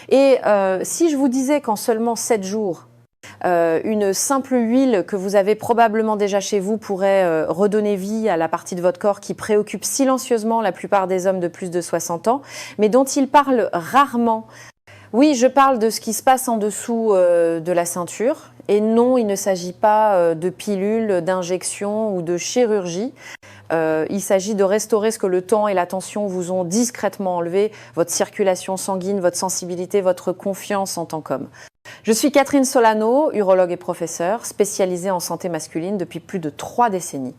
Et si je vous disais qu'en seulement 7 jours, une simple huile que vous avez probablement déjà chez vous pourrait redonner vie à la partie de votre corps qui préoccupe silencieusement la plupart des hommes de plus de 60 ans, mais dont ils parlent rarement. Oui, je parle de ce qui se passe en dessous de la ceinture. Et non, il ne s'agit pas de pilules, d'injections ou de chirurgie. Il s'agit de restaurer ce que le temps et la tension vous ont discrètement enlevé, votre circulation sanguine, votre sensibilité, votre confiance en tant qu'homme. Je suis Catherine Solano, urologue et professeure, spécialisée en santé masculine depuis plus de 3 décennies.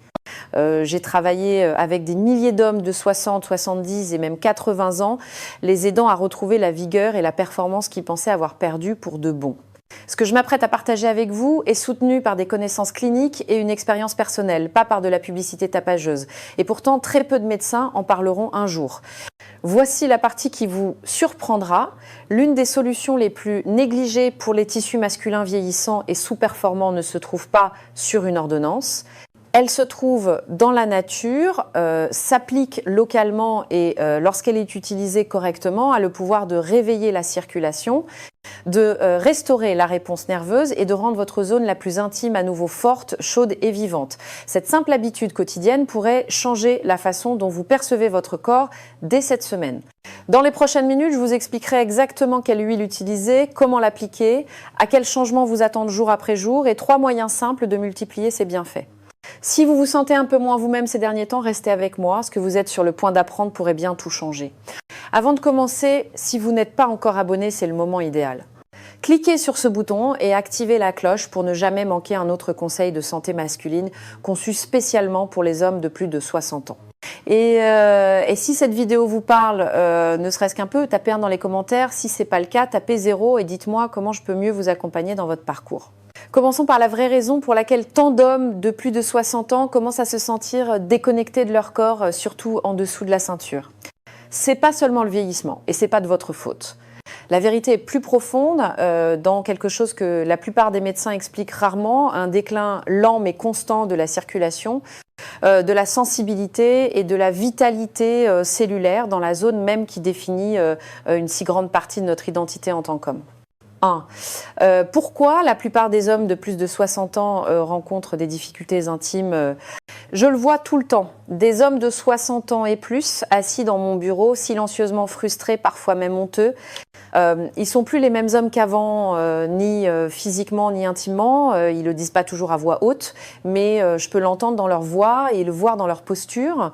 J'ai travaillé avec des milliers d'hommes de 60, 70 et même 80 ans, les aidant à retrouver la vigueur et la performance qu'ils pensaient avoir perdue pour de bon. Ce que je m'apprête à partager avec vous est soutenu par des connaissances cliniques et une expérience personnelle, pas par de la publicité tapageuse. Et pourtant, très peu de médecins en parleront un jour. Voici la partie qui vous surprendra. L'une des solutions les plus négligées pour les tissus masculins vieillissants et sous-performants ne se trouve pas sur une ordonnance. Elle se trouve dans la nature, s'applique localement et lorsqu'elle est utilisée correctement, a le pouvoir de réveiller la circulation, de restaurer la réponse nerveuse et de rendre votre zone la plus intime à nouveau forte, chaude et vivante. Cette simple habitude quotidienne pourrait changer la façon dont vous percevez votre corps dès cette semaine. Dans les prochaines minutes, je vous expliquerai exactement quelle huile utiliser, comment l'appliquer, à quels changements vous attendre jour après jour et 3 moyens simples de multiplier ces bienfaits. Si vous vous sentez un peu moins vous-même ces derniers temps, restez avec moi. Ce que vous êtes sur le point d'apprendre pourrait bien tout changer. Avant de commencer, si vous n'êtes pas encore abonné, c'est le moment idéal. Cliquez sur ce bouton et activez la cloche pour ne jamais manquer un autre conseil de santé masculine conçu spécialement pour les hommes de plus de 60 ans. Et si cette vidéo vous parle, ne serait-ce qu'un peu, tapez 1 dans les commentaires. Si ce n'est pas le cas, tapez 0 et dites-moi comment je peux mieux vous accompagner dans votre parcours. Commençons par la vraie raison pour laquelle tant d'hommes de plus de 60 ans commencent à se sentir déconnectés de leur corps, surtout en dessous de la ceinture. C'est pas seulement le vieillissement et c'est pas de votre faute. La vérité est plus profonde dans quelque chose que la plupart des médecins expliquent rarement, un déclin lent mais constant de la circulation, de la sensibilité et de la vitalité cellulaire dans la zone même qui définit une si grande partie de notre identité en tant qu'homme. Pourquoi la plupart des hommes de plus de 60 ans rencontrent des difficultés intimes? Je le vois tout le temps. Des hommes de 60 ans et plus assis dans mon bureau, silencieusement frustrés, parfois même honteux. Ils ne sont plus les mêmes hommes qu'avant, ni physiquement ni intimement. Ils ne le disent pas toujours à voix haute, mais je peux l'entendre dans leur voix et le voir dans leur posture.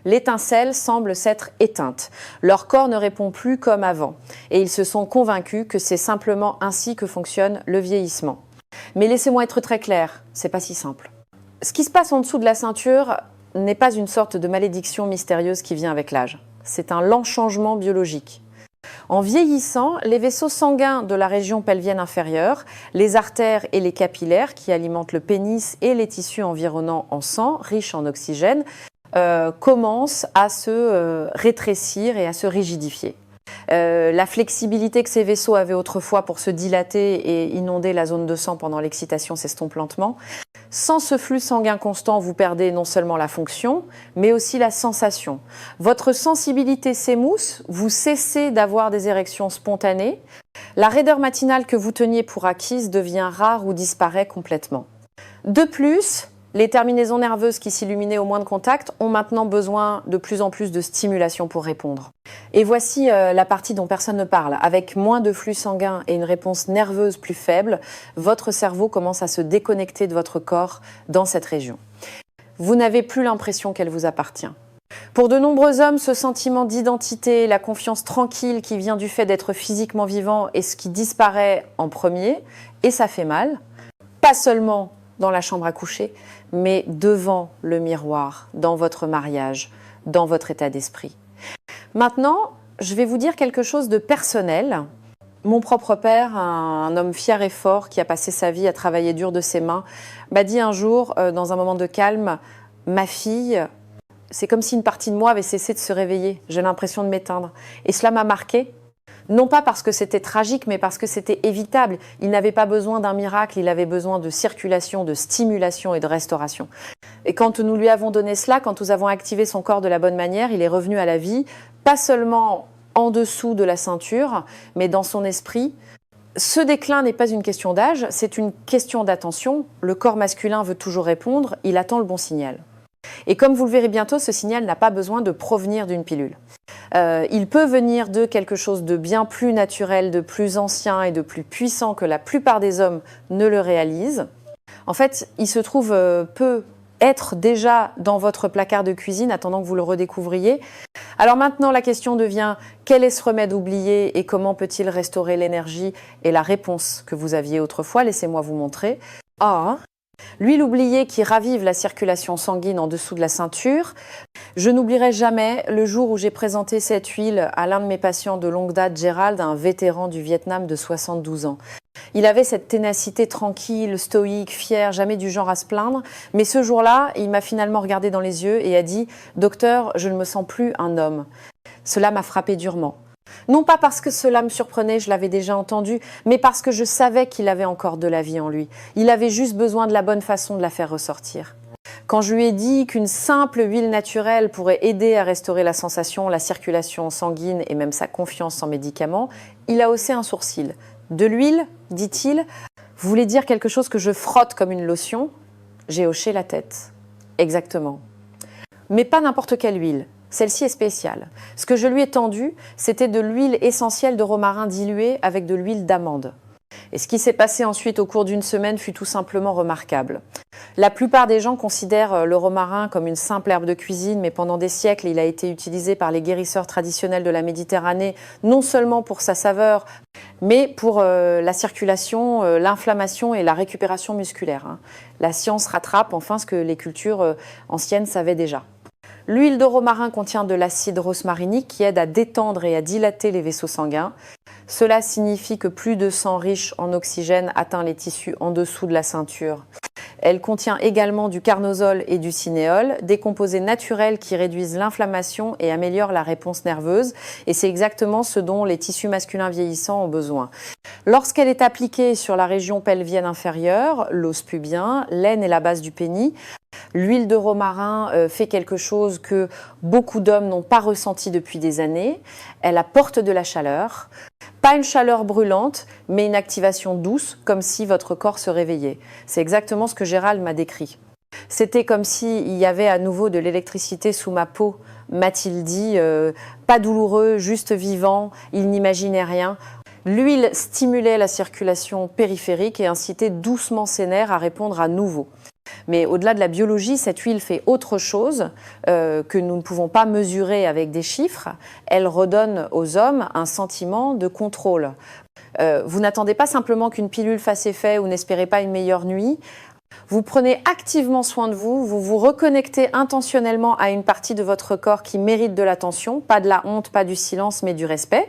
L'étincelle semble s'être éteinte. Leur corps ne répond plus comme avant. Et ils se sont convaincus que c'est simplement ainsi que fonctionne le vieillissement. Mais laissez-moi être très clair, c'est pas si simple. Ce qui se passe en dessous de la ceinture n'est pas une sorte de malédiction mystérieuse qui vient avec l'âge. C'est un lent changement biologique. En vieillissant, les vaisseaux sanguins de la région pelvienne inférieure, les artères et les capillaires qui alimentent le pénis et les tissus environnants en sang, riches en oxygène, commencent à se rétrécir et à se rigidifier. La flexibilité que ces vaisseaux avaient autrefois pour se dilater et inonder la zone de sang pendant l'excitation s'estompe lentement. Sans ce flux sanguin constant, vous perdez non seulement la fonction, mais aussi la sensation. Votre sensibilité s'émousse, vous cessez d'avoir des érections spontanées. La raideur matinale que vous teniez pour acquise devient rare ou disparaît complètement. De plus, les terminaisons nerveuses qui s'illuminaient au moindre contact ont maintenant besoin de plus en plus de stimulation pour répondre. Et voici la partie dont personne ne parle. Avec moins de flux sanguin et une réponse nerveuse plus faible, votre cerveau commence à se déconnecter de votre corps dans cette région. Vous n'avez plus l'impression qu'elle vous appartient. Pour de nombreux hommes, ce sentiment d'identité, la confiance tranquille qui vient du fait d'être physiquement vivant est ce qui disparaît en premier, et ça fait mal. Pas seulement dans la chambre à coucher, mais devant le miroir, dans votre mariage, dans votre état d'esprit. Maintenant, je vais vous dire quelque chose de personnel. Mon propre père, un homme fier et fort qui a passé sa vie à travailler dur de ses mains, m'a dit un jour, dans un moment de calme, « Ma fille, c'est comme si une partie de moi avait cessé de se réveiller. J'ai l'impression de m'éteindre. » Et cela m'a marqué. Non pas parce que c'était tragique, mais parce que c'était évitable. Il n'avait pas besoin d'un miracle, il avait besoin de circulation, de stimulation et de restauration. Et quand nous lui avons donné cela, quand nous avons activé son corps de la bonne manière, il est revenu à la vie, pas seulement en dessous de la ceinture, mais dans son esprit, ce déclin n'est pas une question d'âge, c'est une question d'attention. Le corps masculin veut toujours répondre, il attend le bon signal. Et comme vous le verrez bientôt, ce signal n'a pas besoin de provenir d'une pilule. Il peut venir de quelque chose de bien plus naturel, de plus ancien et de plus puissant que la plupart des hommes ne le réalisent. En fait, il se trouve peut être déjà dans votre placard de cuisine, attendant que vous le redécouvriez. Alors maintenant, la question devient, quel est ce remède oublié et comment peut-il restaurer l'énergie et la réponse que vous aviez autrefois? Laissez-moi vous montrer. A. L'huile oubliée qui ravive la circulation sanguine en dessous de la ceinture. Je n'oublierai jamais le jour où j'ai présenté cette huile à l'un de mes patients de longue date, Gérald, un vétéran du Vietnam de 72 ans. Il avait cette ténacité tranquille, stoïque, fière, jamais du genre à se plaindre. Mais ce jour-là, il m'a finalement regardé dans les yeux et a dit « Docteur, je ne me sens plus un homme ». Cela m'a frappé durement. Non pas parce que cela me surprenait, je l'avais déjà entendu, mais parce que je savais qu'il avait encore de la vie en lui. Il avait juste besoin de la bonne façon de la faire ressortir. Quand je lui ai dit qu'une simple huile naturelle pourrait aider à restaurer la sensation, la circulation sanguine et même sa confiance en médicaments, il a haussé un sourcil. De l'huile, dit-il, vous voulez dire quelque chose que je frotte comme une lotion? J'ai hoché la tête. Exactement. Mais pas n'importe quelle huile. Celle-ci est spéciale. Ce que je lui ai tendu, c'était de l'huile essentielle de romarin diluée avec de l'huile d'amande. Et ce qui s'est passé ensuite au cours d'une semaine fut tout simplement remarquable. La plupart des gens considèrent le romarin comme une simple herbe de cuisine, mais pendant des siècles, il a été utilisé par les guérisseurs traditionnels de la Méditerranée, non seulement pour sa saveur, mais pour la circulation, l'inflammation et la récupération musculaire. La science rattrape enfin ce que les cultures anciennes savaient déjà. L'huile de romarin contient de l'acide rosmarinique qui aide à détendre et à dilater les vaisseaux sanguins. Cela signifie que plus de sang riche en oxygène atteint les tissus en dessous de la ceinture. Elle contient également du carnosol et du cinéole, des composés naturels qui réduisent l'inflammation et améliorent la réponse nerveuse. Et c'est exactement ce dont les tissus masculins vieillissants ont besoin. Lorsqu'elle est appliquée sur la région pelvienne inférieure, l'os pubien, l'aine et la base du pénis, l'huile de romarin fait quelque chose que beaucoup d'hommes n'ont pas ressenti depuis des années. Elle apporte de la chaleur. Pas une chaleur brûlante, mais une activation douce, comme si votre corps se réveillait. C'est exactement ce que Gérald m'a décrit. C'était comme s'il y avait à nouveau de l'électricité sous ma peau, m'a-t-il dit. Pas douloureux, juste vivant, il n'imaginait rien. L'huile stimulait la circulation périphérique et incitait doucement ses nerfs à répondre à nouveau. Mais au-delà de la biologie, cette huile fait autre chose que nous ne pouvons pas mesurer avec des chiffres. Elle redonne aux hommes un sentiment de contrôle. Vous n'attendez pas simplement qu'une pilule fasse effet ou n'espérez pas une meilleure nuit. Vous prenez activement soin de vous, vous vous reconnectez intentionnellement à une partie de votre corps qui mérite de l'attention, pas de la honte, pas du silence, mais du respect.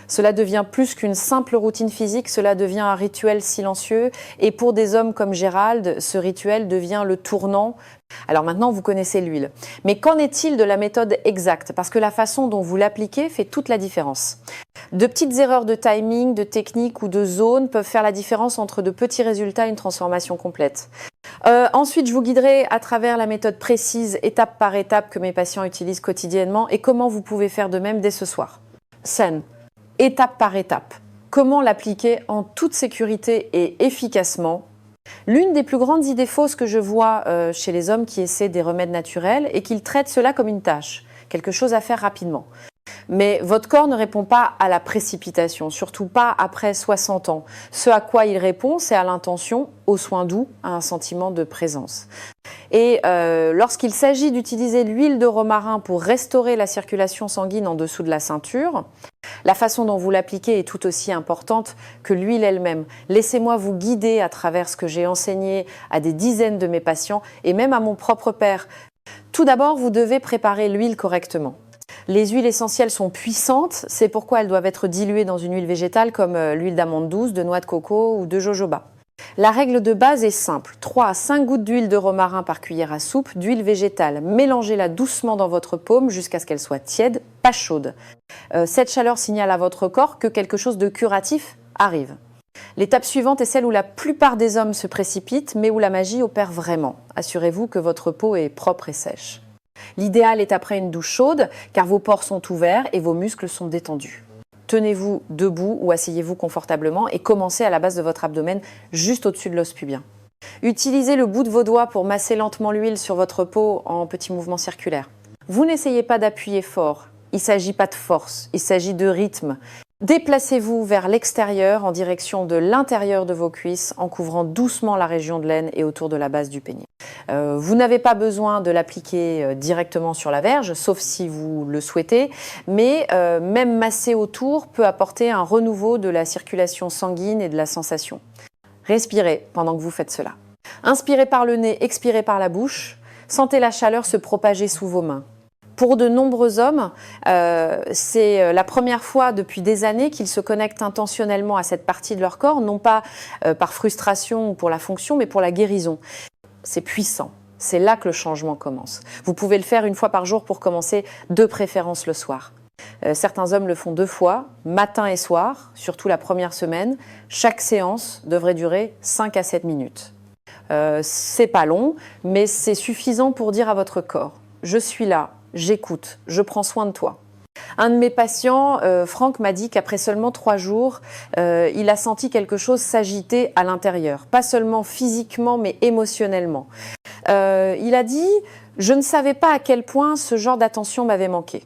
Cela devient plus qu'une simple routine physique, cela devient un rituel silencieux. Et pour des hommes comme Gérald, ce rituel devient le tournant. Alors maintenant, vous connaissez l'huile. Mais qu'en est-il de la méthode exacte? Parce que la façon dont vous l'appliquez fait toute la différence. De petites erreurs de timing, de technique ou de zone peuvent faire la différence entre de petits résultats et une transformation complète. Ensuite, je vous guiderai à travers la méthode précise, étape par étape, que mes patients utilisent quotidiennement et comment vous pouvez faire de même dès ce soir. Scène. Étape par étape. Comment l'appliquer en toute sécurité et efficacement? L'une des plus grandes idées fausses que je vois chez les hommes qui essaient des remèdes naturels est qu'ils traitent cela comme une tâche, quelque chose à faire rapidement. Mais votre corps ne répond pas à la précipitation, surtout pas après 60 ans. Ce à quoi il répond, c'est à l'intention, aux soins doux, à un sentiment de présence. Et lorsqu'il s'agit d'utiliser l'huile de romarin pour restaurer la circulation sanguine en dessous de la ceinture, la façon dont vous l'appliquez est tout aussi importante que l'huile elle-même. Laissez-moi vous guider à travers ce que j'ai enseigné à des dizaines de mes patients et même à mon propre père. Tout d'abord, vous devez préparer l'huile correctement. Les huiles essentielles sont puissantes, c'est pourquoi elles doivent être diluées dans une huile végétale comme l'huile d'amande douce, de noix de coco ou de jojoba. La règle de base est simple, 3 à 5 gouttes d'huile de romarin par cuillère à soupe d'huile végétale. Mélangez-la doucement dans votre paume jusqu'à ce qu'elle soit tiède, pas chaude. Cette chaleur signale à votre corps que quelque chose de curatif arrive. L'étape suivante est celle où la plupart des hommes se précipitent, mais où la magie opère vraiment. Assurez-vous que votre peau est propre et sèche. L'idéal est après une douche chaude car vos pores sont ouverts et vos muscles sont détendus. Tenez-vous debout ou asseyez-vous confortablement et commencez à la base de votre abdomen, juste au-dessus de l'os pubien. Utilisez le bout de vos doigts pour masser lentement l'huile sur votre peau en petits mouvements circulaires. Vous n'essayez pas d'appuyer fort, il ne s'agit pas de force, il s'agit de rythme. Déplacez-vous vers l'extérieur en direction de l'intérieur de vos cuisses en couvrant doucement la région de l'aine et autour de la base du pénis. Vous n'avez pas besoin de l'appliquer directement sur la verge, sauf si vous le souhaitez, mais même masser autour peut apporter un renouveau de la circulation sanguine et de la sensation. Respirez pendant que vous faites cela. Inspirez par le nez, expirez par la bouche. Sentez la chaleur se propager sous vos mains. Pour de nombreux hommes, c'est la première fois depuis des années qu'ils se connectent intentionnellement à cette partie de leur corps, non pas par frustration ou pour la fonction, mais pour la guérison. C'est puissant. C'est là que le changement commence. Vous pouvez le faire une fois par jour pour commencer, de préférence le soir. Certains hommes le font 2 fois, matin et soir, surtout la première semaine. Chaque séance devrait durer 5 à 7 minutes. C'est pas long, mais c'est suffisant pour dire à votre corps « Je suis là, j'écoute, je prends soin de toi ». Un de mes patients, Franck, m'a dit qu'après seulement 3 jours, il a senti quelque chose s'agiter à l'intérieur. Pas seulement physiquement, mais émotionnellement. Il a dit « Je ne savais pas à quel point ce genre d'attention m'avait manqué ».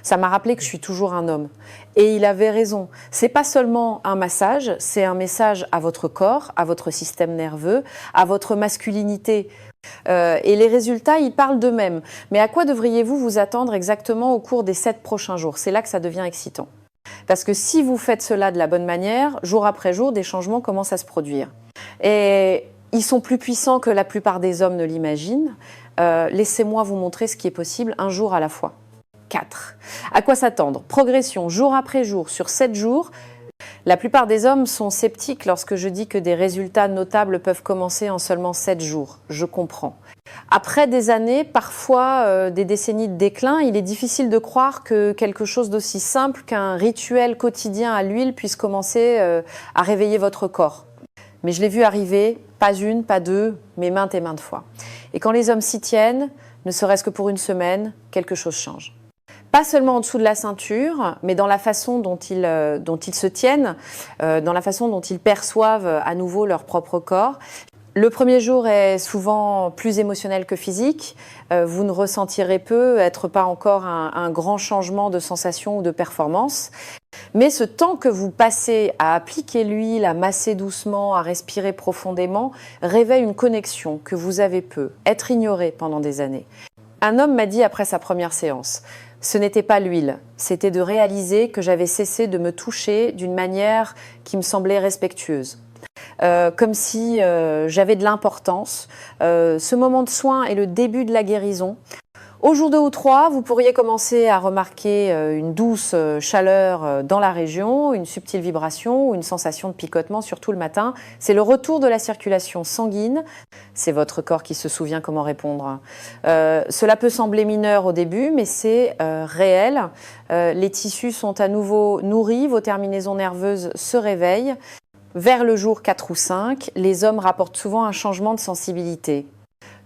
Ça m'a rappelé que je suis toujours un homme. Et il avait raison. C'est pas seulement un massage, c'est un message à votre corps, à votre système nerveux, à votre masculinité. Et les résultats, ils parlent d'eux-mêmes. Mais à quoi devriez-vous vous attendre exactement au cours des 7 prochains jours? C'est là que ça devient excitant. Parce que si vous faites cela de la bonne manière, jour après jour, des changements commencent à se produire. Et ils sont plus puissants que la plupart des hommes ne l'imaginent. Laissez-moi vous montrer ce qui est possible un jour à la fois. 4. À quoi s'attendre? Progression jour après jour sur 7 jours. La plupart des hommes sont sceptiques lorsque je dis que des résultats notables peuvent commencer en seulement 7 jours. Je comprends. Après des années, parfois des décennies de déclin, il est difficile de croire que quelque chose d'aussi simple qu'un rituel quotidien à l'huile puisse commencer à réveiller votre corps. Mais je l'ai vu arriver, pas une, pas deux, mais maintes et maintes fois. Et quand les hommes s'y tiennent, ne serait-ce que pour une semaine, quelque chose change. Pas seulement en dessous de la ceinture, mais dans la façon dont ils se tiennent, dans la façon dont ils perçoivent à nouveau leur propre corps. Le premier jour est souvent plus émotionnel que physique. Vous ne ressentirez peut-être pas encore un grand changement de sensation ou de performance. Mais ce temps que vous passez à appliquer l'huile, à masser doucement, à respirer profondément, réveille une connexion que vous avez peu, être ignorée pendant des années. Un homme m'a dit après sa première séance, ce n'était pas l'huile, c'était de réaliser que j'avais cessé de me toucher d'une manière qui me semblait respectueuse. Comme si j'avais de l'importance. Ce moment de soin est le début de la guérison. Au jour 2 ou 3, vous pourriez commencer à remarquer une douce chaleur dans la région, une subtile vibration ou une sensation de picotement, surtout le matin. C'est le retour de la circulation sanguine. C'est votre corps qui se souvient comment répondre. Cela peut sembler mineur au début, mais c'est réel. Les tissus sont à nouveau nourris, vos terminaisons nerveuses se réveillent. Vers le jour 4 ou 5, les hommes rapportent souvent un changement de sensibilité.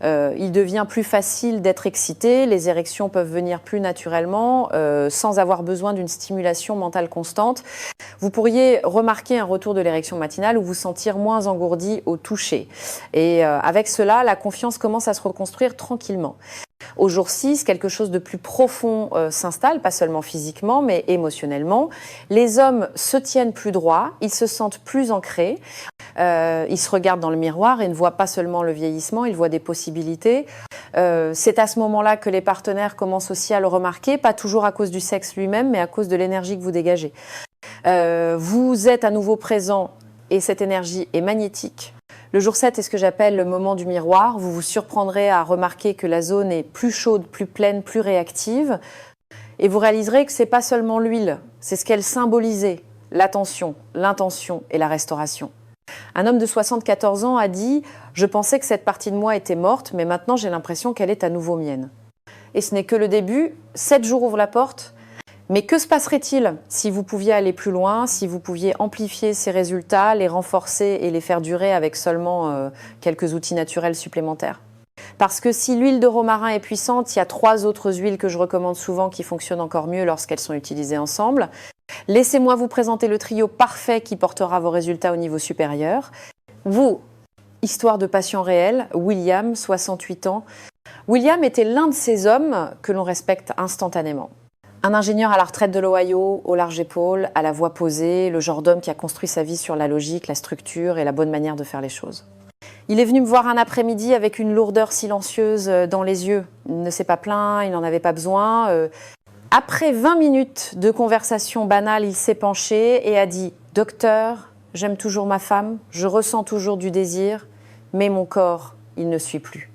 Il devient plus facile d'être excité, les érections peuvent venir plus naturellement, sans avoir besoin d'une stimulation mentale constante. Vous pourriez remarquer un retour de l'érection matinale ou vous sentir moins engourdi au toucher. Et avec cela, la confiance commence à se reconstruire tranquillement. Au jour 6, quelque chose de plus profond s'installe, pas seulement physiquement, mais émotionnellement. Les hommes se tiennent plus droit, ils se sentent plus ancrés, ils se regardent dans le miroir et ne voient pas seulement le vieillissement, ils voient des possibilités. C'est à ce moment-là que les partenaires commencent aussi à le remarquer, pas toujours à cause du sexe lui-même, mais à cause de l'énergie que vous dégagez. Vous êtes à nouveau présent et cette énergie est magnétique. Le jour 7 est ce que j'appelle le moment du miroir. Vous vous surprendrez à remarquer que la zone est plus chaude, plus pleine, plus réactive. Et vous réaliserez que ce n'est pas seulement l'huile, c'est ce qu'elle symbolisait, l'attention, l'intention et la restauration. Un homme de 74 ans a dit « Je pensais que cette partie de moi était morte, mais maintenant j'ai l'impression qu'elle est à nouveau mienne. » Et ce n'est que le début, 7 jours ouvrent la porte. Mais que se passerait-il si vous pouviez aller plus loin, si vous pouviez amplifier ces résultats, les renforcer et les faire durer avec seulement quelques outils naturels supplémentaires? Parce que si l'huile de romarin est puissante, il y a 3 autres huiles que je recommande souvent qui fonctionnent encore mieux lorsqu'elles sont utilisées ensemble. Laissez-moi vous présenter le trio parfait qui portera vos résultats au niveau supérieur. Vous, histoire de patient réel, William, 68 ans. William était l'un de ces hommes que l'on respecte instantanément. Un ingénieur à la retraite de l'Ohio, aux larges épaules, à la voix posée, le genre d'homme qui a construit sa vie sur la logique, la structure et la bonne manière de faire les choses. Il est venu me voir un après-midi avec une lourdeur silencieuse dans les yeux. Il ne s'est pas plaint, il n'en avait pas besoin. Après 20 minutes de conversation banale, il s'est penché et a dit « Docteur, j'aime toujours ma femme, je ressens toujours du désir, mais mon corps, il ne suit plus. »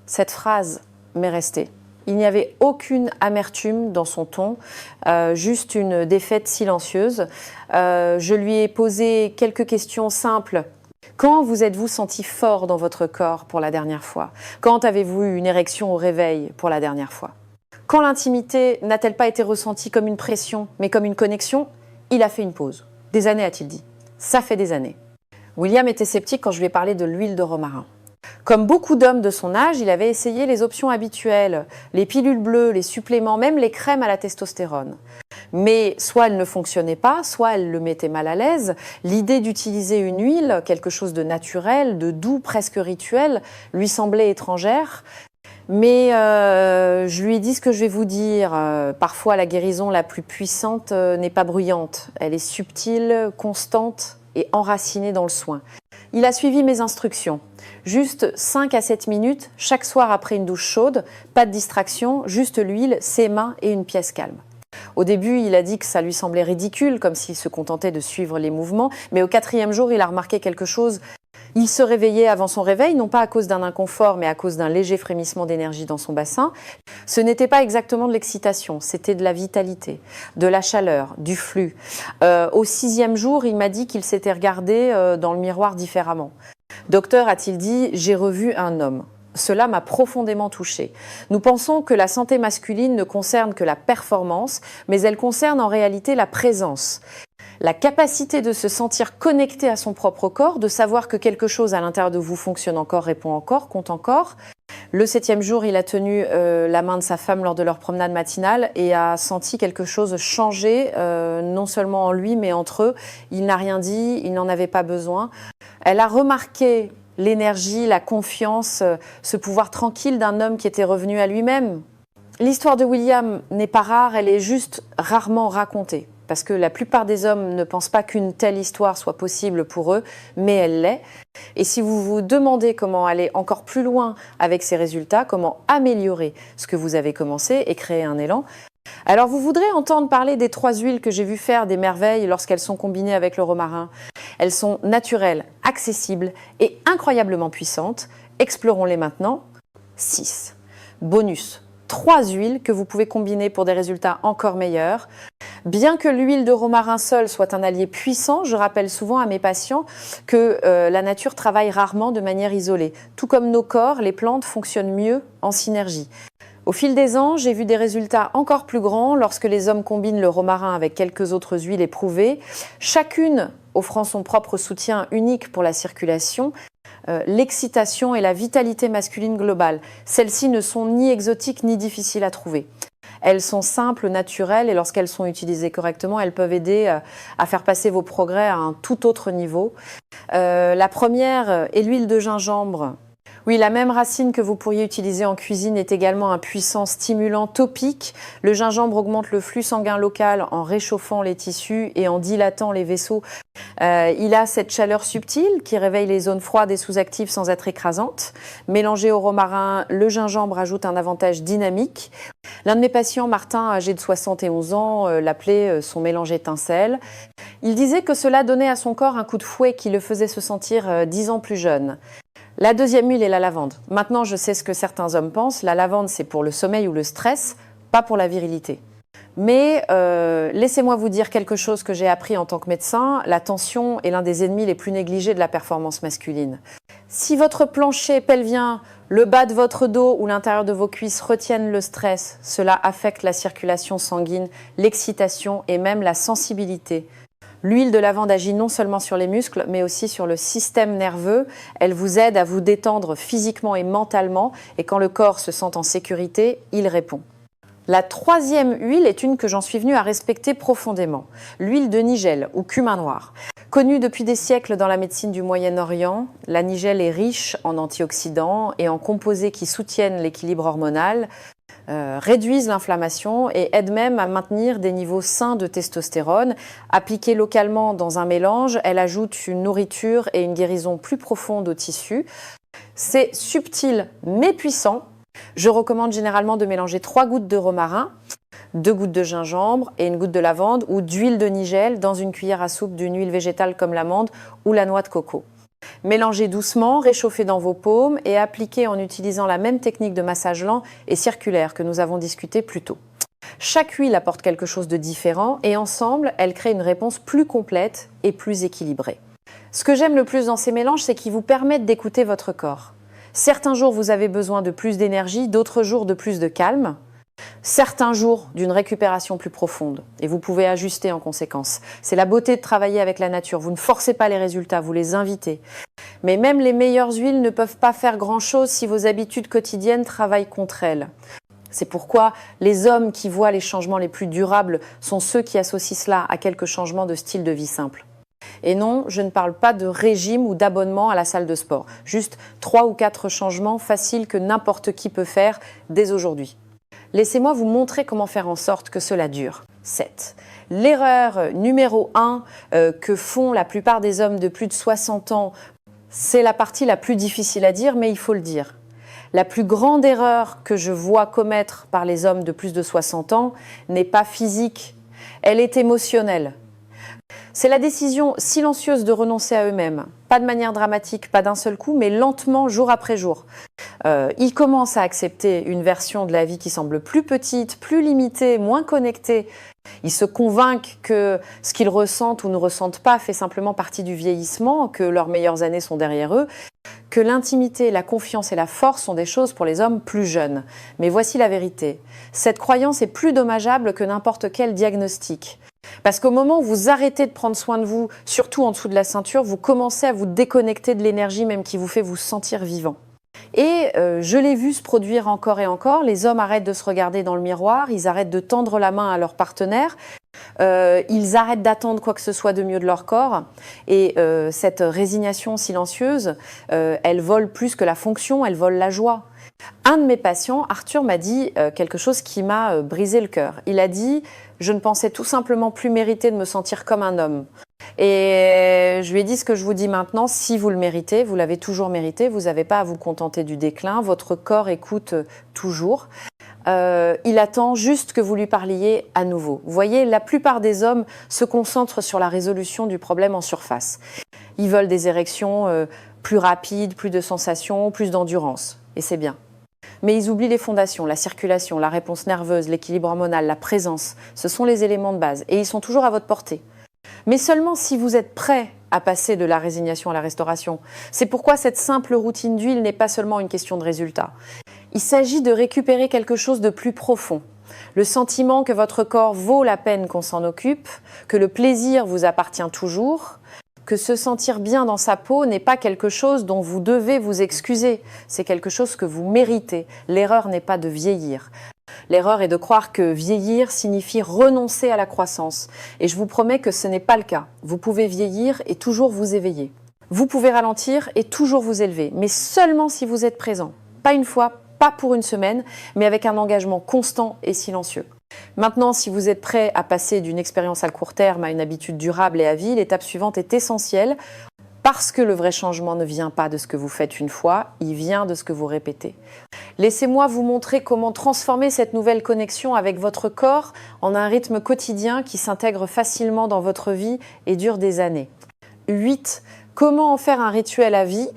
Cette phrase m'est restée. Il n'y avait aucune amertume dans son ton, juste une défaite silencieuse. Je lui ai posé quelques questions simples. Quand vous êtes-vous senti fort dans votre corps pour la dernière fois? Quand avez-vous eu une érection au réveil pour la dernière fois? Quand l'intimité n'a-t-elle pas été ressentie comme une pression, mais comme une connexion? Il a fait une pause. Des années, a-t-il dit. Ça fait des années. William était sceptique quand je lui ai parlé de l'huile de romarin. Comme beaucoup d'hommes de son âge, il avait essayé les options habituelles, les pilules bleues, les suppléments, même les crèmes à la testostérone. Mais soit elle ne fonctionnait pas, soit elle le mettait mal à l'aise. L'idée d'utiliser une huile, quelque chose de naturel, de doux, presque rituel, lui semblait étrangère. Mais je lui ai dit ce que je vais vous dire. Parfois, la guérison la plus puissante n'est pas bruyante. Elle est subtile, constante et enracinée dans le soin. Il a suivi mes instructions. Juste 5 à 7 minutes, chaque soir après une douche chaude, pas de distraction, juste l'huile, ses mains et une pièce calme. Au début, il a dit que ça lui semblait ridicule, comme s'il se contentait de suivre les mouvements, mais au 4e jour, il a remarqué quelque chose. Il se réveillait avant son réveil, non pas à cause d'un inconfort, mais à cause d'un léger frémissement d'énergie dans son bassin. Ce n'était pas exactement de l'excitation, c'était de la vitalité, de la chaleur, du flux. Au 6e jour, il m'a dit qu'il s'était regardé dans le miroir différemment. Docteur, a-t-il dit, j'ai revu un homme. Cela m'a profondément touchée. Nous pensons que la santé masculine ne concerne que la performance, mais elle concerne en réalité la présence. La capacité de se sentir connecté à son propre corps, de savoir que quelque chose à l'intérieur de vous fonctionne encore, répond encore, compte encore. Le 7e jour, il a tenu la main de sa femme lors de leur promenade matinale et a senti quelque chose changer, non seulement en lui, mais entre eux. Il n'a rien dit, il n'en avait pas besoin. Elle a remarqué l'énergie, la confiance, ce pouvoir tranquille d'un homme qui était revenu à lui-même. L'histoire de William n'est pas rare, elle est juste rarement racontée. Parce que la plupart des hommes ne pensent pas qu'une telle histoire soit possible pour eux, mais elle l'est. Et si vous vous demandez comment aller encore plus loin avec ces résultats, comment améliorer ce que vous avez commencé et créer un élan, alors vous voudrez entendre parler des 3 huiles que j'ai vu faire des merveilles lorsqu'elles sont combinées avec le romarin. Elles sont naturelles, accessibles et incroyablement puissantes. Explorons-les maintenant. 6. Bonus. 3 huiles que vous pouvez combiner pour des résultats encore meilleurs. Bien que l'huile de romarin seule soit un allié puissant, je rappelle souvent à mes patients que la nature travaille rarement de manière isolée. Tout comme nos corps, les plantes fonctionnent mieux en synergie. Au fil des ans, j'ai vu des résultats encore plus grands lorsque les hommes combinent le romarin avec quelques autres huiles éprouvées, chacune offrant son propre soutien unique pour la circulation, l'excitation et la vitalité masculine globale. Celles-ci ne sont ni exotiques ni difficiles à trouver. Elles sont simples, naturelles et lorsqu'elles sont utilisées correctement, elles peuvent aider à faire passer vos progrès à un tout autre niveau. La première est l'huile de gingembre. Oui, la même racine que vous pourriez utiliser en cuisine est également un puissant stimulant topique. Le gingembre augmente le flux sanguin local en réchauffant les tissus et en dilatant les vaisseaux. Il a cette chaleur subtile qui réveille les zones froides et sous-actives sans être écrasante. Mélangé au romarin, le gingembre ajoute un avantage dynamique. L'un de mes patients, Martin, âgé de 71 ans, l'appelait son mélange étincelle. Il disait que cela donnait à son corps un coup de fouet qui le faisait se sentir 10 ans plus jeune. La deuxième huile est la lavande. Maintenant, je sais ce que certains hommes pensent. La lavande, c'est pour le sommeil ou le stress, pas pour la virilité. Mais laissez-moi vous dire quelque chose que j'ai appris en tant que médecin. La tension est l'un des ennemis les plus négligés de la performance masculine. Si votre plancher pelvien, le bas de votre dos ou l'intérieur de vos cuisses retiennent le stress, cela affecte la circulation sanguine, l'excitation et même la sensibilité. L'huile de lavande agit non seulement sur les muscles, mais aussi sur le système nerveux. Elle vous aide à vous détendre physiquement et mentalement, et quand le corps se sent en sécurité, il répond. La troisième huile est une que j'en suis venue à respecter profondément, l'huile de nigelle ou cumin noir. Connue depuis des siècles dans la médecine du Moyen-Orient, la nigelle est riche en antioxydants et en composés qui soutiennent l'équilibre hormonal, réduisent l'inflammation et aident même à maintenir des niveaux sains de testostérone. Appliquée localement dans un mélange, elle ajoute une nourriture et une guérison plus profonde au tissu. C'est subtil mais puissant. Je recommande généralement de mélanger 3 gouttes de romarin, 2 gouttes de gingembre et une goutte de lavande ou d'huile de nigelle dans une cuillère à soupe d'une huile végétale comme l'amande ou la noix de coco. Mélangez doucement, réchauffez dans vos paumes et appliquez en utilisant la même technique de massage lent et circulaire que nous avons discuté plus tôt. Chaque huile apporte quelque chose de différent et ensemble, elles créent une réponse plus complète et plus équilibrée. Ce que j'aime le plus dans ces mélanges, c'est qu'ils vous permettent d'écouter votre corps. Certains jours, vous avez besoin de plus d'énergie, d'autres jours de plus de calme. Certains jours d'une récupération plus profonde et vous pouvez ajuster en conséquence. C'est la beauté de travailler avec la nature. Vous ne forcez pas les résultats, vous les invitez. Mais même les meilleures huiles ne peuvent pas faire grand-chose si vos habitudes quotidiennes travaillent contre elles. C'est pourquoi les hommes qui voient les changements les plus durables sont ceux qui associent cela à quelques changements de style de vie simple. Et non, je ne parle pas de régime ou d'abonnement à la salle de sport. Juste 3 ou 4 changements faciles que n'importe qui peut faire dès aujourd'hui. Laissez-moi vous montrer comment faire en sorte que cela dure. 7. L'erreur numéro 1 que font la plupart des hommes de plus de 60 ans, c'est la partie la plus difficile à dire, mais il faut le dire. La plus grande erreur que je vois commettre par les hommes de plus de 60 ans n'est pas physique, elle est émotionnelle. C'est la décision silencieuse de renoncer à eux-mêmes, pas de manière dramatique, pas d'un seul coup, mais lentement, jour après jour. Ils commencent à accepter une version de la vie qui semble plus petite, plus limitée, moins connectée. Ils se convainquent que ce qu'ils ressentent ou ne ressentent pas fait simplement partie du vieillissement, que leurs meilleures années sont derrière eux, que l'intimité, la confiance et la force sont des choses pour les hommes plus jeunes. Mais voici la vérité. Cette croyance est plus dommageable que n'importe quel diagnostic. Parce qu'au moment où vous arrêtez de prendre soin de vous, surtout en dessous de la ceinture, vous commencez à vous déconnecter de l'énergie même qui vous fait vous sentir vivant. Et je l'ai vu se produire encore et encore, les hommes arrêtent de se regarder dans le miroir, ils arrêtent de tendre la main à leur partenaire, ils arrêtent d'attendre quoi que ce soit de mieux de leur corps. Et cette résignation silencieuse, elle vole plus que la fonction, elle vole la joie. Un de mes patients, Arthur, m'a dit quelque chose qui m'a brisé le cœur. Il a dit « Je ne pensais tout simplement plus mériter de me sentir comme un homme ». Et je lui ai dit ce que je vous dis maintenant, si vous le méritez, vous l'avez toujours mérité, vous n'avez pas à vous contenter du déclin, votre corps écoute toujours. Il attend juste que vous lui parliez à nouveau. Vous voyez, la plupart des hommes se concentrent sur la résolution du problème en surface. Ils veulent des érections plus rapides, plus de sensations, plus d'endurance. Et c'est bien. Mais ils oublient les fondations, la circulation, la réponse nerveuse, l'équilibre hormonal, la présence. Ce sont les éléments de base et ils sont toujours à votre portée. Mais seulement si vous êtes prêt à passer de la résignation à la restauration. C'est pourquoi cette simple routine d'huile n'est pas seulement une question de résultat. Il s'agit de récupérer quelque chose de plus profond. Le sentiment que votre corps vaut la peine qu'on s'en occupe, que le plaisir vous appartient toujours, que se sentir bien dans sa peau n'est pas quelque chose dont vous devez vous excuser. C'est quelque chose que vous méritez. L'erreur n'est pas de vieillir. L'erreur est de croire que vieillir signifie renoncer à la croissance. Et je vous promets que ce n'est pas le cas. Vous pouvez vieillir et toujours vous éveiller. Vous pouvez ralentir et toujours vous élever, mais seulement si vous êtes présent. Pas une fois, pas pour une semaine, mais avec un engagement constant et silencieux. Maintenant, si vous êtes prêt à passer d'une expérience à court terme à une habitude durable et à vie, l'étape suivante est essentielle parce que le vrai changement ne vient pas de ce que vous faites une fois, il vient de ce que vous répétez. Laissez-moi vous montrer comment transformer cette nouvelle connexion avec votre corps en un rythme quotidien qui s'intègre facilement dans votre vie et dure des années. 8. Comment en faire un rituel à vie ?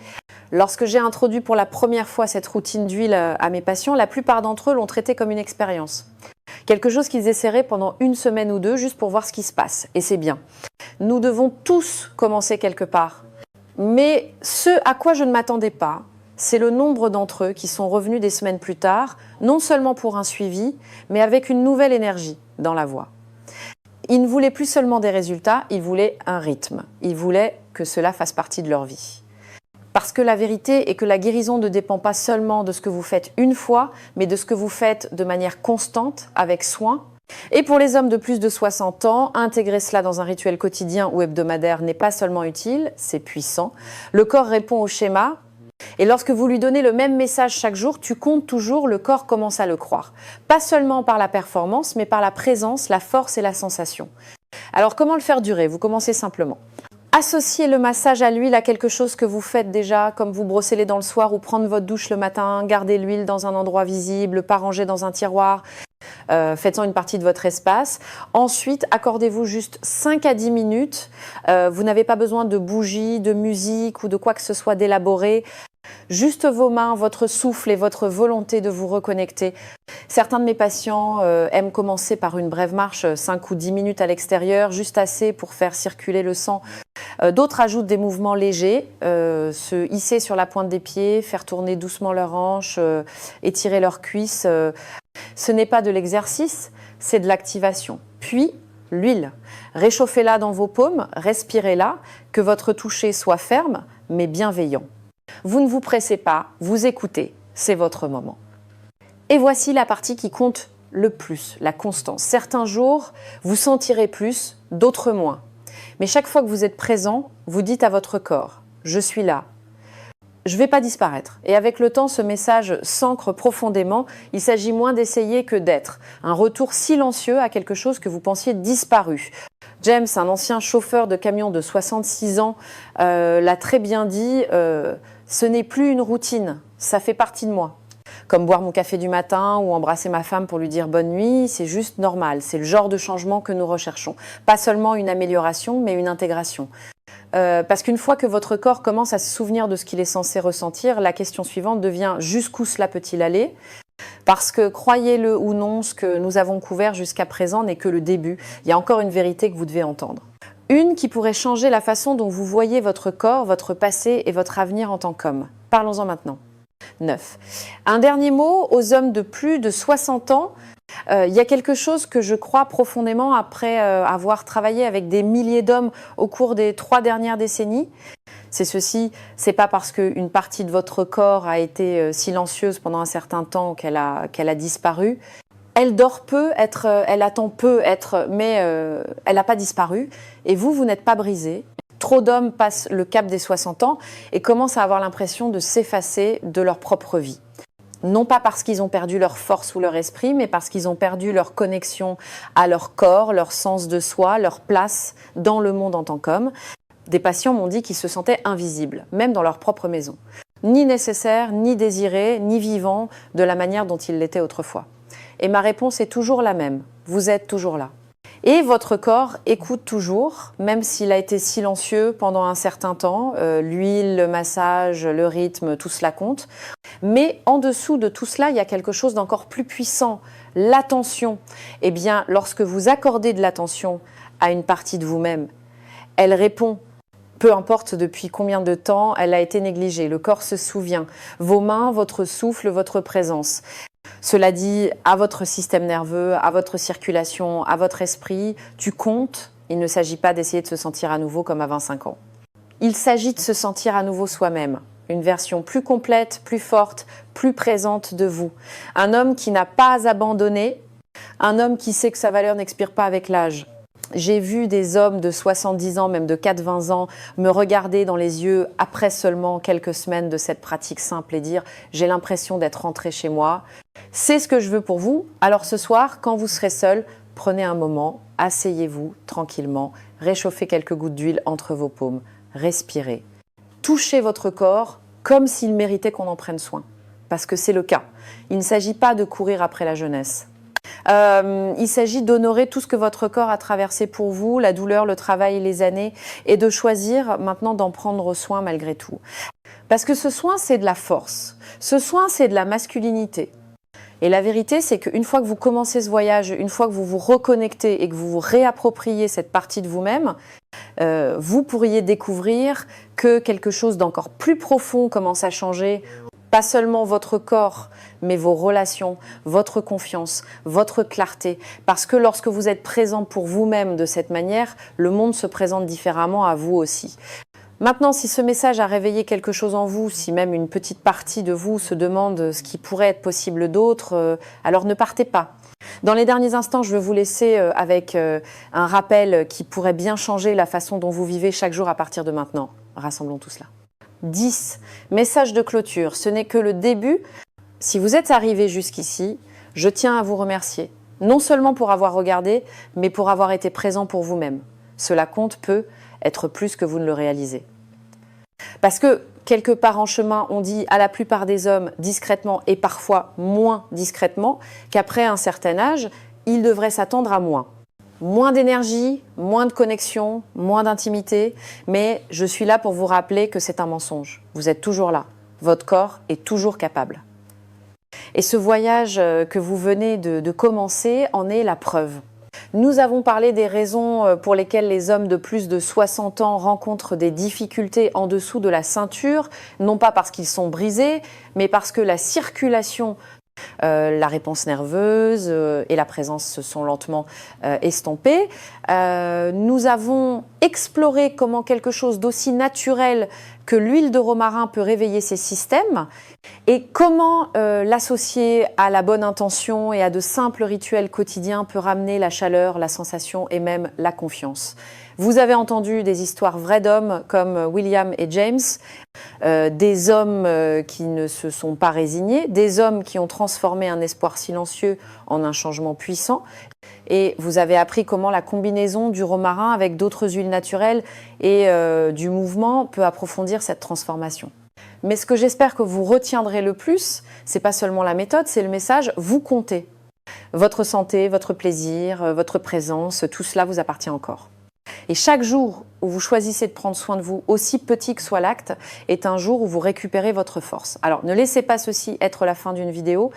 Lorsque j'ai introduit pour la première fois cette routine d'huile à mes patients, la plupart d'entre eux l'ont traité comme une expérience. Quelque chose qu'ils essaieraient pendant une semaine ou deux juste pour voir ce qui se passe. Et c'est bien. Nous devons tous commencer quelque part. Mais ce à quoi je ne m'attendais pas, c'est le nombre d'entre eux qui sont revenus des semaines plus tard, non seulement pour un suivi, mais avec une nouvelle énergie dans la voix. Ils ne voulaient plus seulement des résultats, ils voulaient un rythme. Ils voulaient que cela fasse partie de leur vie. Parce que la vérité est que la guérison ne dépend pas seulement de ce que vous faites une fois, mais de ce que vous faites de manière constante, avec soin. Et pour les hommes de plus de 60 ans, intégrer cela dans un rituel quotidien ou hebdomadaire n'est pas seulement utile, c'est puissant. Le corps répond au schéma. Et lorsque vous lui donnez le même message chaque jour, tu comptes toujours, le corps commence à le croire. Pas seulement par la performance, mais par la présence, la force et la sensation. Alors comment le faire durer? Vous commencez simplement. Associez le massage à l'huile à quelque chose que vous faites déjà, comme vous brosser les dents le soir ou prendre votre douche le matin, garder l'huile dans un endroit visible, pas ranger dans un tiroir. Faites-en une partie de votre espace. Ensuite, accordez-vous juste 5 à 10 minutes. Vous n'avez pas besoin de bougies, de musique ou de quoi que ce soit d'élaboré. Juste vos mains, votre souffle et votre volonté de vous reconnecter. Certains de mes patients aiment commencer par une brève marche, 5 ou 10 minutes à l'extérieur, juste assez pour faire circuler le sang. D'autres ajoutent des mouvements légers, se hisser sur la pointe des pieds, faire tourner doucement leurs hanches, étirer leurs cuisses. Ce n'est pas de l'exercice, c'est de l'activation. Puis, l'huile. Réchauffez-la dans vos paumes, respirez-la, que votre toucher soit ferme, mais bienveillant. Vous ne vous pressez pas, vous écoutez, c'est votre moment. Et voici la partie qui compte le plus, la constance. Certains jours, vous sentirez plus, d'autres moins. Mais chaque fois que vous êtes présent, vous dites à votre corps « Je suis là ». Je ne vais pas disparaître. Et avec le temps, ce message s'ancre profondément. Il s'agit moins d'essayer que d'être. Un retour silencieux à quelque chose que vous pensiez disparu. James, un ancien chauffeur de camion de 66 ans, l'a très bien dit, ce n'est plus une routine, ça fait partie de moi. Comme boire mon café du matin ou embrasser ma femme pour lui dire bonne nuit, c'est juste normal. C'est le genre de changement que nous recherchons. Pas seulement une amélioration, mais une intégration. Parce qu'une fois que votre corps commence à se souvenir de ce qu'il est censé ressentir, la question suivante devient jusqu'où cela peut-il aller? Parce que, croyez-le ou non, ce que nous avons couvert jusqu'à présent n'est que le début. Il y a encore une vérité que vous devez entendre. Une qui pourrait changer la façon dont vous voyez votre corps, votre passé et votre avenir en tant qu'homme. Parlons-en maintenant. 9. Un dernier mot aux hommes de plus de 60 ans. Il y a quelque chose que je crois profondément après avoir travaillé avec des milliers d'hommes au cours des 3 dernières décennies. C'est ceci, c'est pas parce qu'une partie de votre corps a été silencieuse pendant un certain temps qu'elle a disparu. Elle dort peu, elle attend peu être, mais elle n'a pas disparu. Et vous n'êtes pas brisé. Trop d'hommes passent le cap des 60 ans et commencent à avoir l'impression de s'effacer de leur propre vie. Non pas parce qu'ils ont perdu leur force ou leur esprit, mais parce qu'ils ont perdu leur connexion à leur corps, leur sens de soi, leur place dans le monde en tant qu'homme. Des patients m'ont dit qu'ils se sentaient invisibles, même dans leur propre maison. Ni nécessaires, ni désirés, ni vivants de la manière dont ils l'étaient autrefois. Et ma réponse est toujours la même. Vous êtes toujours là. Et votre corps écoute toujours, même s'il a été silencieux pendant un certain temps. L'huile, le massage, le rythme, tout cela compte. Mais en dessous de tout cela, il y a quelque chose d'encore plus puissant, l'attention. Eh bien, lorsque vous accordez de l'attention à une partie de vous-même, elle répond. Peu importe depuis combien de temps elle a été négligée, le corps se souvient. Vos mains, votre souffle, votre présence. Cela dit, à votre système nerveux, à votre circulation, à votre esprit, tu comptes. Il ne s'agit pas d'essayer de se sentir à nouveau comme à 25 ans. Il s'agit de se sentir à nouveau soi-même. Une version plus complète, plus forte, plus présente de vous. Un homme qui n'a pas abandonné, un homme qui sait que sa valeur n'expire pas avec l'âge. J'ai vu des hommes de 70 ans, même de 4-20 ans, me regarder dans les yeux après seulement quelques semaines de cette pratique simple et dire « j'ai l'impression d'être rentré chez moi ». C'est ce que je veux pour vous. Alors ce soir, quand vous serez seul, prenez un moment, asseyez-vous tranquillement, réchauffez quelques gouttes d'huile entre vos paumes, respirez. Touchez votre corps comme s'il méritait qu'on en prenne soin, parce que c'est le cas. Il ne s'agit pas de courir après la jeunesse. Il s'agit d'honorer tout ce que votre corps a traversé pour vous, la douleur, le travail et les années, et de choisir maintenant d'en prendre soin malgré tout. Parce que ce soin, c'est de la force. Ce soin, c'est de la masculinité. Et la vérité, c'est qu'une fois que vous commencez ce voyage, une fois que vous vous reconnectez et que vous vous réappropriez cette partie de vous-même, vous pourriez découvrir que quelque chose d'encore plus profond commence à changer. Pas seulement votre corps, mais vos relations, votre confiance, votre clarté. Parce que lorsque vous êtes présent pour vous-même de cette manière, le monde se présente différemment à vous aussi. Maintenant, si ce message a réveillé quelque chose en vous, si même une petite partie de vous se demande ce qui pourrait être possible d'autre, alors ne partez pas. Dans les derniers instants, je veux vous laisser avec un rappel qui pourrait bien changer la façon dont vous vivez chaque jour à partir de maintenant. Rassemblons tout cela. 10. Message de clôture. Ce n'est que le début. Si vous êtes arrivé jusqu'ici, je tiens à vous remercier. Non seulement pour avoir regardé, mais pour avoir été présent pour vous-même. Cela compte peu être plus que vous ne le réalisez. Parce que, quelque part en chemin, on dit à la plupart des hommes discrètement et parfois moins discrètement qu'après un certain âge, ils devraient s'attendre à moins. Moins d'énergie, moins de connexion, moins d'intimité, mais je suis là pour vous rappeler que c'est un mensonge. Vous êtes toujours là. Votre corps est toujours capable. Et ce voyage que vous venez de commencer en est la preuve. Nous avons parlé des raisons pour lesquelles les hommes de plus de 60 ans rencontrent des difficultés en dessous de la ceinture, non pas parce qu'ils sont brisés, mais parce que la circulation, la réponse nerveuse et la présence se sont lentement estompées. Nous avons exploré comment quelque chose d'aussi naturel que l'huile de romarin peut réveiller ces systèmes et comment l'associer à la bonne intention et à de simples rituels quotidiens peut ramener la chaleur, la sensation et même la confiance. Vous avez entendu des histoires vraies d'hommes comme William et James, des hommes qui ne se sont pas résignés, des hommes qui ont transformé un espoir silencieux en un changement puissant. Et vous avez appris comment la combinaison du romarin avec d'autres huiles naturelles et du mouvement peut approfondir cette transformation. Mais ce que j'espère que vous retiendrez le plus, c'est pas seulement la méthode, c'est le message, vous comptez. Votre santé, votre plaisir, votre présence, tout cela vous appartient encore. Et chaque jour où vous choisissez de prendre soin de vous, aussi petit que soit l'acte, est un jour où vous récupérez votre force. Alors ne laissez pas ceci être la fin d'une vidéo,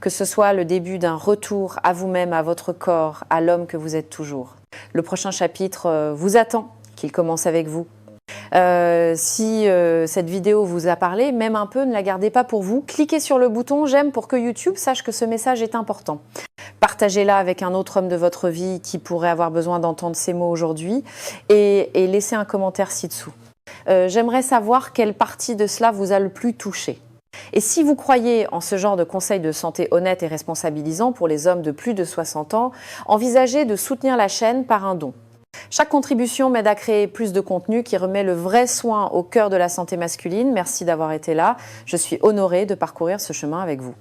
que ce soit le début d'un retour à vous-même, à votre corps, à l'homme que vous êtes toujours. Le prochain chapitre vous attend, qu'il commence avec vous. Si cette vidéo vous a parlé, même un peu, ne la gardez pas pour vous. Cliquez sur le bouton j'aime pour que YouTube sache que ce message est important. Partagez-la avec un autre homme de votre vie qui pourrait avoir besoin d'entendre ces mots aujourd'hui et laissez un commentaire ci-dessous. J'aimerais savoir quelle partie de cela vous a le plus touché. Et si vous croyez en ce genre de conseils de santé honnêtes et responsabilisants pour les hommes de plus de 60 ans, envisagez de soutenir la chaîne par un don. Chaque contribution m'aide à créer plus de contenu qui remet le vrai soin au cœur de la santé masculine. Merci d'avoir été là. Je suis honorée de parcourir ce chemin avec vous.